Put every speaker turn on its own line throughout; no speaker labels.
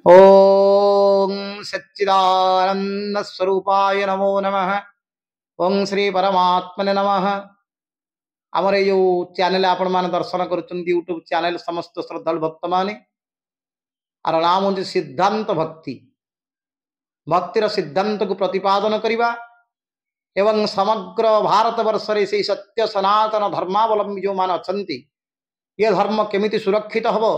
ओम सच्चिदानंद स्वरूपाय नमो नमः। ओम श्री परमात्मने नमः। आमर ये चैनल आपण मान दर्शन करुछन यूट्यूब चैनल समस्त श्रद्धालु भक्त माने आर नाम होची सिद्धांत भक्ति। भक्तिर सिद्धांत को प्रतिपादन करिबा एवं समग्र भारत वर्ष रे से सत्य सनातन धर्मावलंबी जो मान अछंती ये धर्म केमिति सुरक्षित हबो,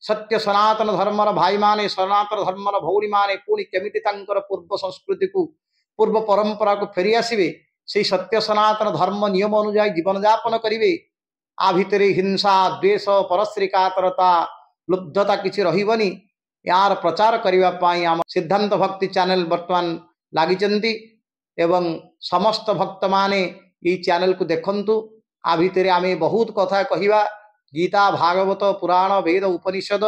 सत्य सनातन धर्मर भाई माने सनातन धर्मर भौरी माने पुणी केमिति तांकर पूर्व संस्कृति को पूर्व परंपरा को फेरी आसबे, से सत्य सनातन धर्म नियम अनुसार जीवन यापन करिवे। आ भितरे हिंसा द्वेष परश्रीकातरता लुब्धता किछि रहिबनी। यार प्रचार करिवा पाई आम सिद्धांत भक्ति चैनल वर्तमान लागिचंती एवं समस्त भक्त माने ये चैनल को देखंतु। आ भितरे आमे बहुत कथा कहिबा, गीता भागवत पुराण वेद उपनिषद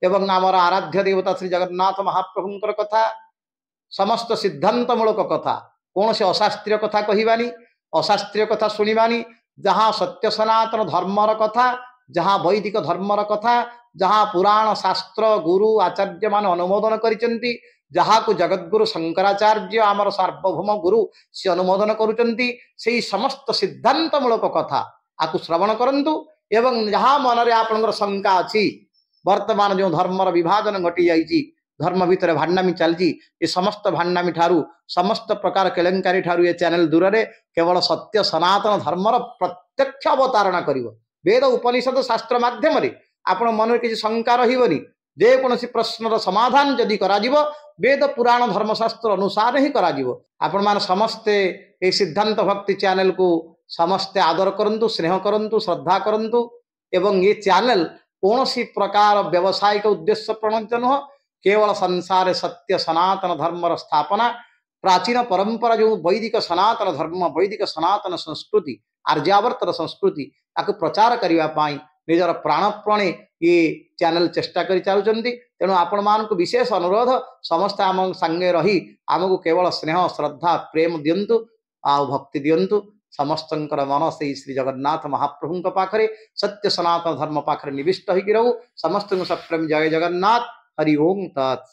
एवं आमर आराध्य देवता श्री जगन्नाथ महाप्रभुंकर कथा समस्त सिद्धांत मूलक कथा, कौन से अशास्त्रीय कथा कहिबानी, अशास्त्रीय कथा सुनिबानी। जहाँ सत्य सनातन धर्मर कथा, जहाँ वैदिक धर्मर कथा, जहाँ पुराण शास्त्र गुरु आचार्य मान अनुमोदन करिसेंती, जहाँ को जगद्गुरु शंकराचार्य आमर सार्वभौम गुरु से अनुमोदन करुचंती, से समस्त सिद्धांत मूलक कथा आपको श्रवण करंतु। एवं जहाँ मन रे आपनकर शंका अछि, वर्तमान जो धर्मर विभाजन घटी जाइछि, धर्म भितर भांडामी चलछि, ये समस्त भांडामी ठारू समस्त प्रकार केलेंकारी ठारू ये चैनल दूर रे केवल सत्य सनातन धर्मर प्रत्यक्ष अवतारणा करिवो। वेद उपनिषद शास्त्र माध्यम रे आपण मन रे किछि शंका रहिबनी। जे कोनोसी प्रश्नर समाधान जदि कराजिवो वेद पुराण धर्मशास्त्र अनुसार ही कराजिवो। आपण मान समस्ते ए सिद्धांत भक्ति चैनल को समस्ते आदर करंतु, स्नेह करंतु, श्रद्धा करंतु। एवं ये चैनल कौनसी प्रकार व्यवसायिक उद्देश्य प्रणोदित नुह, केवल संसार सत्य सनातन धर्मर स्थापना, प्राचीन परंपरा जो वैदिक सनातन धर्म वैदिक सनातन संस्कृति आर्यावर्तर संस्कृति ताकू प्रचार करने पाई निजर प्राणप्राणे ये चैनल चेष्टा करि चालुचंती। तेणु आपण मानक विशेष अनुरोध, समस्त आम संगे रही आमको केवल स्नेह श्रद्धा प्रेम दियंतु आ भक्ति दियंतु। समस्तंकर मन से श्री जगन्नाथ महाप्रभुंक पाखरे सत्य सनातन धर्म पाखरे निविष्ट होइकि रहू। समस्त सप्रेम जय जगन्नाथ। हरि ओम तत्।